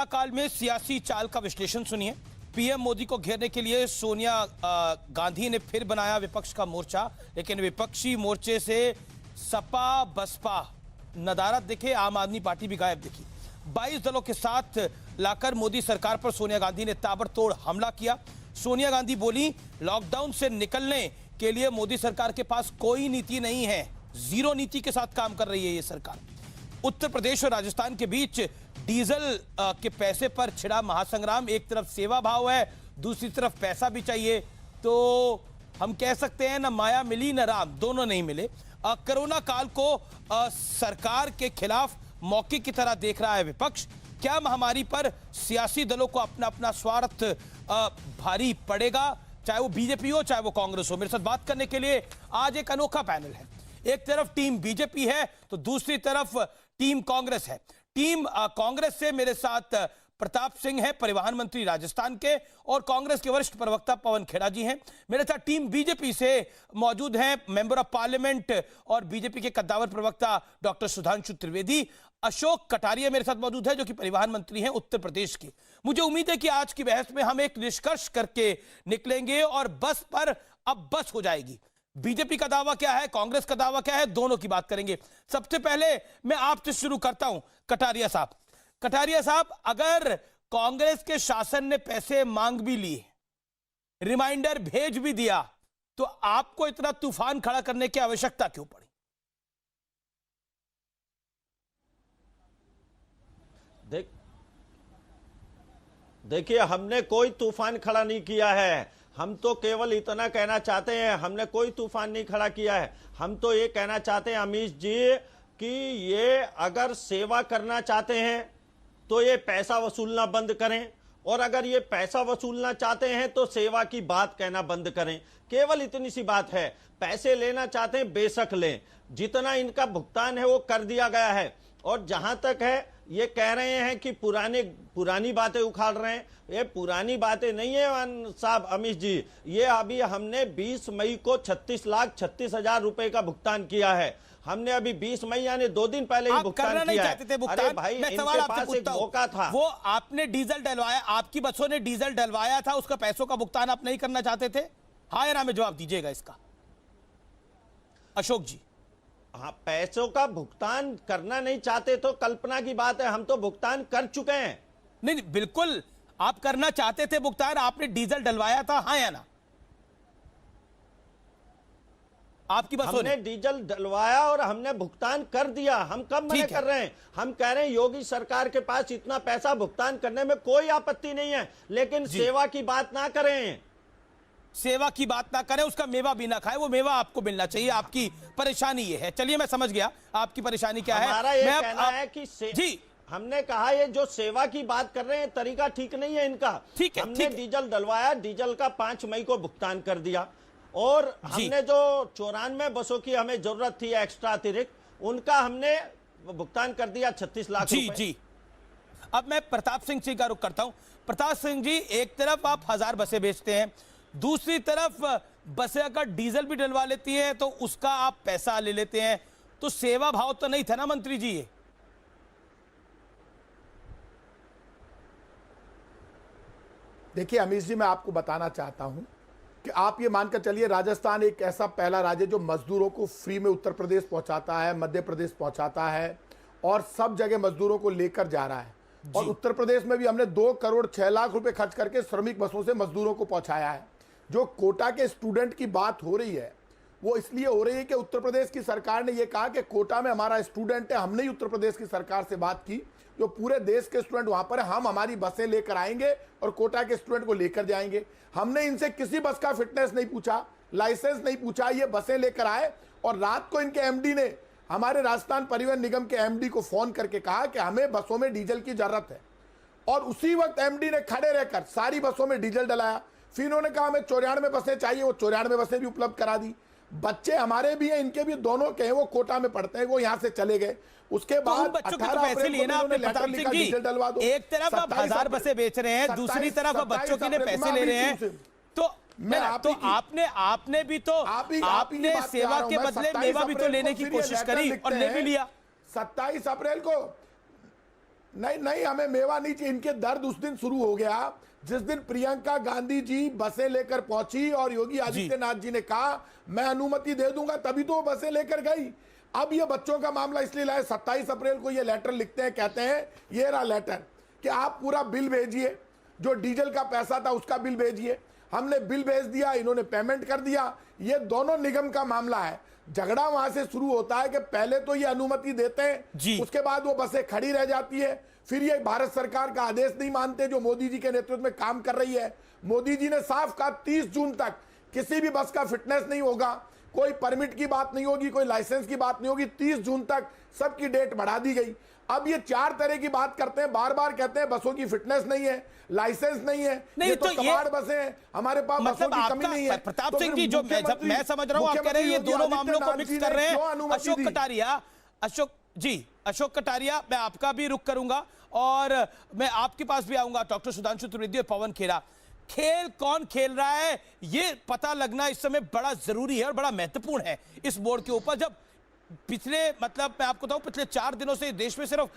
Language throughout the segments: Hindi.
काल में सियासी चाल का विश्लेषण सुनिए। पीएम मोदी को घेरने के लिए सोनिया गांधी ने फिर बनाया विपक्ष का मोर्चा, लेकिन विपक्षी मोर्चे से सपा बसपा नदारद दिखे, आम आदमी पार्टी भी गायब दिखी। 22 दलों के साथ लाकर मोदी सरकार पर सोनिया गांधी ने ताबड़तोड़ हमला किया। सोनिया गांधी बोली, लॉकडाउन से निकलने के लिए मोदी सरकार के पास कोई नीति नहीं है, जीरो नीति के साथ काम कर रही है ये सरकार। उत्तर प्रदेश और राजस्थान के बीच डीजल के पैसे पर छिड़ा महासंग्राम। एक तरफ सेवा भाव है, दूसरी तरफ पैसा भी चाहिए, तो हम कह सकते हैं ना माया मिली न राम, दोनों नहीं मिले। कोरोना काल को सरकार के खिलाफ मौके की तरह देख रहा है विपक्ष। क्या महामारी पर सियासी दलों को अपना अपना स्वार्थ भारी पड़ेगा, चाहे वो बीजेपी हो चाहे वो कांग्रेस हो? मेरे साथ बात करने के लिए आज एक अनोखा पैनल है। एक तरफ टीम बीजेपी है तो दूसरी तरफ टीम कांग्रेस है। टीम कांग्रेस से मेरे साथ प्रताप सिंह है, परिवहन मंत्री राजस्थान के, और कांग्रेस के वरिष्ठ प्रवक्ता पवन खेड़ा जी हैं। मेरे साथ टीम बीजेपी से मौजूद हैं मेंबर ऑफ पार्लियामेंट और बीजेपी के कद्दावर प्रवक्ता डॉक्टर सुधांशु त्रिवेदी। अशोक कटारिया मेरे साथ मौजूद है जो कि परिवहन मंत्री हैं उत्तर प्रदेश के। मुझे उम्मीद है कि आज की बहस में हम एक निष्कर्ष करके निकलेंगे और बस पर अब बस हो जाएगी। बीजेपी का दावा क्या है, कांग्रेस का दावा क्या है, दोनों की बात करेंगे। सबसे पहले मैं आपसे शुरू करता हूं, कटारिया साहब। कटारिया साहब, अगर कांग्रेस के शासन ने पैसे मांग भी लिए, रिमाइंडर भेज भी दिया, तो आपको इतना तूफान खड़ा करने की आवश्यकता क्यों पड़ी? देखिए, हमने कोई तूफान खड़ा नहीं किया है। हम तो केवल इतना कहना चाहते हैं, हमने कोई तूफान नहीं खड़ा किया है। हम तो ये कहना चाहते हैं अमीश जी कि ये अगर सेवा करना चाहते हैं तो ये पैसा वसूलना बंद करें, और अगर ये पैसा वसूलना चाहते हैं तो सेवा की बात कहना बंद करें। केवल इतनी सी बात है। पैसे लेना चाहते हैं बेशक लें, जितना इनका भुगतान है वो कर दिया गया है। और जहां तक है ये कह रहे हैं कि पुरानी बातें उखाड़ रहे हैं, ये पुरानी बातें नहीं है साहब अमीश जी। ये अभी हमने 20 मई को 36,36,000 रुपए का भुगतान किया है। हमने अभी 20 मई यानी 2 दिन पहले ही भुगतान किया है। अरे भाई, इनके पास एक मौका था। वो आपने डीजल डलवाया, आपकी बसों ने डीजल डलवाया था, उसका पैसों का भुगतान आप नहीं करना चाहते थे? हाँ या ना में जवाब दीजिएगा इसका। अशोक जी। हाँ, पैसों का भुगतान करना नहीं चाहते तो कल्पना की बात है, हम तो भुगतान कर चुके हैं। नहीं, बिल्कुल आप करना चाहते थे भुगतान, आपने डीजल डलवाया था, हाँ या ना? आपकी बसों हमने डीजल डलवाया और हमने भुगतान कर दिया। हम कब मना कर रहे हैं? हम कह रहे हैं योगी सरकार के पास इतना पैसा भुगतान करने में कोई आपत्ति नहीं है, लेकिन सेवा की बात ना करें। सेवा की बात ना करें, उसका मेवा भी ना खाए, वो मेवा आपको मिलना चाहिए। आपकी परेशानी ये है। चलिए, मैं समझ गया आपकी परेशानी क्या है। हमारा ये कहना है कि जी, हमने कहा ये जो सेवा की बात कर रहे हैं तरीका ठीक नहीं है इनका। ठीक है, हमने डीजल डलवाया, डीजल का 5 मई को भुगतान कर दिया, और हमने जो 94 बसों की हमें जरूरत थी एक्स्ट्रा अतिरिक्त, उनका हमने भुगतान कर दिया 36 लाख जी। जी, अब मैं प्रताप सिंह जी का रुख करता हूं। प्रताप सिंह जी, एक तरफ आप 1000 बसें बेचते हैं, दूसरी तरफ बसें अगर डीजल भी डलवा लेती है तो उसका आप पैसा ले लेते हैं, तो सेवा भाव तो नहीं था ना मंत्री जी ये? देखिए अमीश जी, मैं आपको बताना चाहता हूं कि आप ये मानकर चलिए, राजस्थान एक ऐसा पहला राज्य जो मजदूरों को फ्री में उत्तर प्रदेश पहुंचाता है, मध्य प्रदेश पहुंचाता है, और सब जगह मजदूरों को लेकर जा रहा है। और उत्तर प्रदेश में भी हमने 2 करोड़ 6 लाख रुपए खर्च करके श्रमिक बसों से मजदूरों को पहुंचाया है। जो कोटा के स्टूडेंट की बात हो रही है वो इसलिए हो रही है कि उत्तर प्रदेश की सरकार ने यह कहा कि कोटा में हमारा स्टूडेंट है। हमने ही उत्तर प्रदेश की सरकार से बात की, जो पूरे देश के स्टूडेंट वहां पर है, हम हमारी बसें लेकर आएंगे और कोटा के स्टूडेंट को लेकर जाएंगे। हमने इनसे किसी बस का फिटनेस नहीं पूछा, लाइसेंस नहीं पूछा, ये बसें लेकर आए। और रात को इनके एमडी ने हमारे राजस्थान परिवहन निगम के एमडी को फोन करके कहा कि हमें बसों में डीजल की जरूरत है, और उसी वक्त एमडी ने खड़े रहकर सारी बसों में डीजल डलाया। फिर उन्होंने कहा हमें 94 बसें चाहिए, वो 94 बसें भी उपलब्ध करा दी। बच्चे हमारे भी हैं, इनके भी, दोनों के हैं, वो कोटा में पढ़ते हैं, वो यहाँ से चले गए। उसके बाद 18 पैसे लिए ना आपने प्रताप सिंह जी। एक तरफ आप 1000 बसें बेच रहे हैं, दूसरी तरफ आप बच्चों के लिए पैसे ले रहे हैं, तो आपने भी तो आपने सेवा के बदले मेवा भी तो लेने की कोशिश करी और ले भी लिया। 27 अप्रैल को नहीं नहीं, हमें मेवा नहीं चाहिए। इनके दर्द उस दिन शुरू हो गया जिस दिन प्रियंका गांधी जी बसें लेकर पहुंची और योगी आदित्यनाथ जी ने कहा मैं अनुमति दे दूंगा, तभी तो वो बसें लेकर गई। अब ये बच्चों का मामला इसलिए लाए, 27 अप्रैल को ये लेटर लिखते हैं, कहते हैं ये रहा लेटर कि आप पूरा बिल भेजिए, जो डीजल का पैसा था उसका बिल भेजिए। हमने बिल भेज दिया, इन्होंने पेमेंट कर दिया। ये दोनों निगम का मामला है। झगड़ा वहां से शुरू होता है कि पहले तो ये अनुमति देते हैं, उसके बाद वो बसें खड़ी रह जाती है, फिर ये भारत सरकार का आदेश नहीं मानते जो मोदी जी के नेतृत्व में काम कर रही है। मोदी जी ने साफ कहा 30 जून तक किसी भी बस का फिटनेस नहीं होगा, कोई परमिट की बात नहीं होगी, कोई लाइसेंस की बात नहीं होगी। 30 जून तक सबकी डेट बढ़ा दी गई। अब ये 4 तरह की बात करते हैं, बार बार कहते हैं बसों की फिटनेस नहीं है, लाइसेंस नहीं है, नहीं ये तो कबाड़ बसें हैं, हमारे पास बसों की कमी नहीं है। प्रताप सिंह जी, जो मैं समझ रहा हूं, आप कह रहे हैं ये दोनों मामलों को मिक्स कर रहे हैं। अशोक कटारिया, मैं आपका भी रुख करूंगा और मैं आपके पास भी आऊंगा। डॉक्टर सुधांशु त्रिवेदी और पवन खेड़ा, खेल कौन खेल रहा है ये पता लगना इस समय बड़ा जरूरी है और बड़ा महत्वपूर्ण है इस बोर्ड के ऊपर। जब पिछले मैं आपको बताऊं, पिछले 4 दिनों से देश में सिर्फ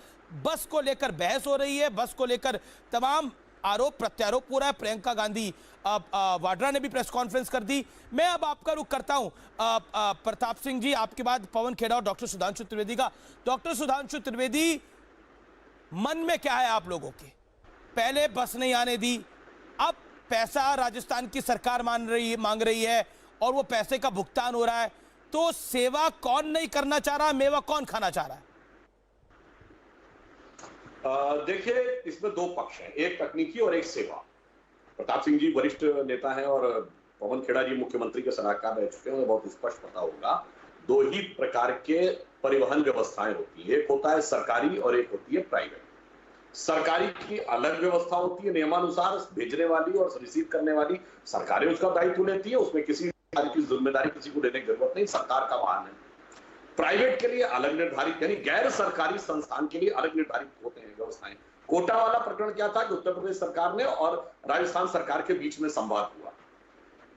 बस को लेकर बहस हो रही है, बस को लेकर तमाम आरोप प्रत्यारोप हो रहा है। प्रियंका गांधी वाड्रा ने भी प्रेस कॉन्फ्रेंस कर दी। मैं अब आपका रुख करता हूं प्रताप सिंह जी, आपके बाद पवन खेड़ा और डॉक्टर सुधांशु त्रिवेदी का। डॉक्टर सुधांशु त्रिवेदी, मन में क्या है आप लोगों के? पहले बस नहीं आने दी, अब पैसा राजस्थान की सरकार मांग रही है और वो पैसे का भुगतान हो रहा है, तो सेवा कौन नहीं करना चाह रहा, मेवा कौन खाना चाह रहा है? देखिए, इसमें 2 पक्ष हैं, एक तकनीकी और एक सेवा। प्रताप सिंह जी वरिष्ठ नेता हैं और पवन खेड़ा जी मुख्यमंत्री के सलाहकार रह चुके हैं, उन्हें बहुत स्पष्ट पता होगा 2 ही प्रकार के परिवहन व्यवस्थाएं होती है, एक होता है सरकारी और एक होती है प्राइवेट। सरकारी की अलग व्यवस्था होती है नियमानुसार, भेजने वाली और रिसीव करने वाली सरकारें उसका दायित्व लेती है, उसमें किसी की जिम्मेदारी किसी को देने की जरूरत नहीं, सरकार का वाहन है। प्राइवेट के लिए अलग निर्धारित, यानी गैर सरकारी संस्थान के लिए अलग निर्धारित होते हैं व्यवस्थाएं। कोटा वाला प्रकरण क्या था कि उत्तर प्रदेश सरकार ने और राजस्थान सरकार के बीच में संवाद हुआ।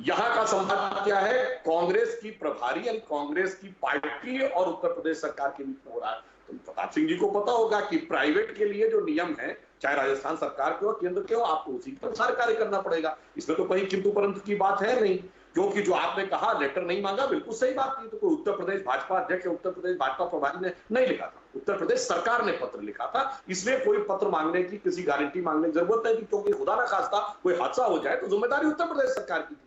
यहां का संवाद क्या है? कांग्रेस की प्रभारी यानी कांग्रेस की पार्टी और उत्तर प्रदेश सरकार के बीच में हो रहा है। तो प्रताप सिंह जी को पता होगा कि प्राइवेट के लिए जो नियम है, चाहे राजस्थान सरकार के हो केंद्र के हो, आपको उसी पर सारे कार्य करना पड़ेगा। इसमें तो कहीं किंतु परंतु की बात है नहीं, क्योंकि जो आपने कहा लेटर नहीं मांगा, बिल्कुल सही बात नहीं। तो कोई उत्तर प्रदेश भाजपा अध्यक्ष, उत्तर प्रदेश भाजपा प्रभारी ने नहीं लिखा था, उत्तर प्रदेश सरकार ने पत्र लिखा था। इसलिए कोई पत्र मांगने की, किसी गारंटी मांगने की जरूरत नहीं, क्योंकि खुदा ना खास्ता कोई हादसा हो जाए तो जिम्मेदारी उत्तर प्रदेश सरकार की थी।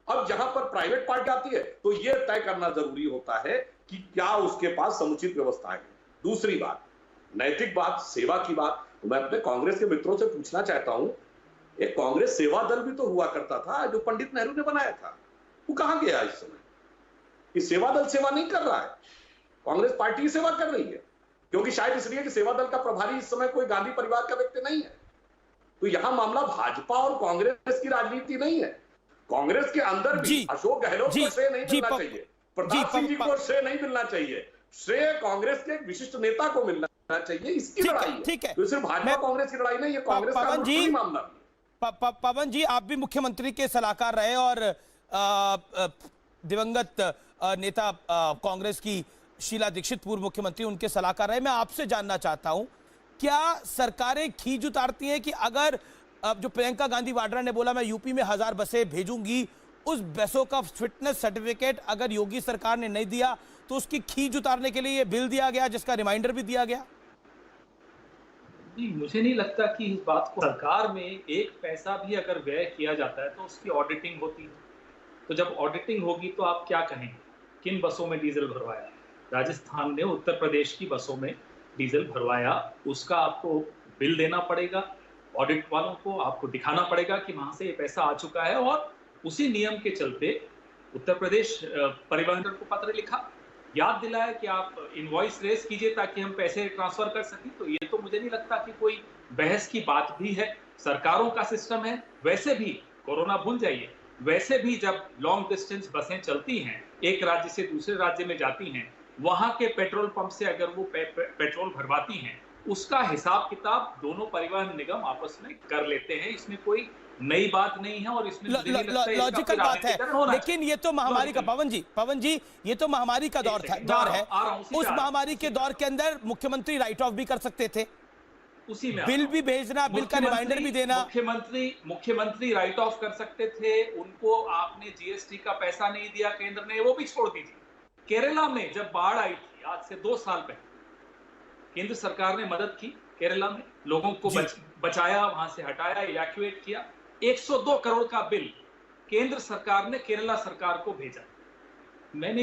अब जहां पर प्राइवेट पार्टी आती है तो यह तय करना जरूरी होता है कि क्या उसके पास समुचित व्यवस्थाएं हैं। दूसरी बात, नैतिक बात, सेवा की बात, तो मैं अपने कांग्रेस के मित्रों से पूछना चाहता हूं, एक कांग्रेस सेवा दल भी तो हुआ करता था जो पंडित नेहरू ने बनाया था, वो कहां गया इस समय? ये सेवा दल सेवा नहीं कर रहा है, कांग्रेस पार्टी सेवा कर रही है, क्योंकि शायद इसलिए कि सेवा दल का प्रभारी इस समय कोई गांधी परिवार का व्यक्ति नहीं है। तो यहां मामला भाजपा और कांग्रेस की राजनीति नहीं है, कांग्रेस के अंदर भी अशोक गहलोत को श्रेय नहीं मिलना चाहिए, प्रताप सिंह जी को श्रेय नहीं मिलना चाहिए, श्रेय कांग्रेस के एक विशिष्ट नेता को मिलना चाहिए। इसकी लड़ाई है, ठीक है। तो सिर्फ भाजपा कांग्रेस की लड़ाई नहीं, ये कांग्रेस का मामला भी। पवन जी, आप भी मुख्यमंत्री के सलाहकार रहे और दिवंगत नेता कांग्रेस की शीला दीक्षित पूर्व मुख्यमंत्री, उनके सलाहकार रहे। मैं आपसे जानना चाहता हूं, क्या सरकारें खींच उतारती हैं कि अगर जो प्रियंका गांधी वाड्रा ने बोला मैं यूपी में 1000 बसें भेजूंगी, उस बसों का फिटनेस सर्टिफिकेट अगर योगी सरकार ने नहीं दिया तो उसकी खींच उतारने के लिए ये बिल दिया गया, जिसका रिमाइंडर भी दिया गया? जी, मुझे नहीं लगता कि इस बात को, सरकार में एक पैसा भी अगर व्यय किया जाता है तो उसकी ऑडिटिंग होती है। तो जब ऑडिटिंग होगी तो आप क्या कहेंगे, किन बसों में डीजल भरवाया? राजस्थान ने उत्तर प्रदेश की बसों में डीजल भरवाया, उसका आपको बिल देना पड़ेगा, ऑडिट वालों को आपको दिखाना पड़ेगा कि वहां से ये पैसा आ चुका है। और उसी नियम के चलते उत्तर प्रदेश परिवहन को पत्र लिखा, याद दिलाया कि आप इनवॉइस रेस कीजिए ताकि हम पैसे ट्रांसफर कर सकें। तो ये तो मुझे नहीं लगता कि कोई बहस की बात भी है, सरकारों का सिस्टम है। वैसे भी कोरोना भूल जाइए, वैसे भी जब लॉन्ग डिस्टेंस बसें चलती हैं, एक राज्य से दूसरे राज्य में जाती हैं, वहां के पेट्रोल पंप से अगर वो पेट्रोल भरवाती हैं, उसका हिसाब किताब दोनों परिवहन निगम आपस में कर लेते हैं। इसमें कोई नई बात नहीं है और इसमें लॉजिकल बात है। लेकिन ये तो महामारी का, पवन जी ये तो महामारी का दौर है। उस महामारी के दौर के अंदर मुख्यमंत्री राइट ऑफ भी कर सकते थे। उसी में बिल भी भेजना, बिल का रिमाइंडर भी देना। मुख्यमंत्री राइट ऑफ कर सकते थे, उनको आपने जीएसटी का पैसा नहीं दिया केंद्र ने, वो भी छोड़ दीजिए। केरला में जब बाढ़ आई थी आज से 2 साल पहले, केंद्र सरकार ने मदद की, केरला में लोगों को बचाया, वहां से हटाया, इवैक्यूएट किया। 102 करोड़ का बिल केंद्र सरकार ने केरला सरकार को भेजा। मैंने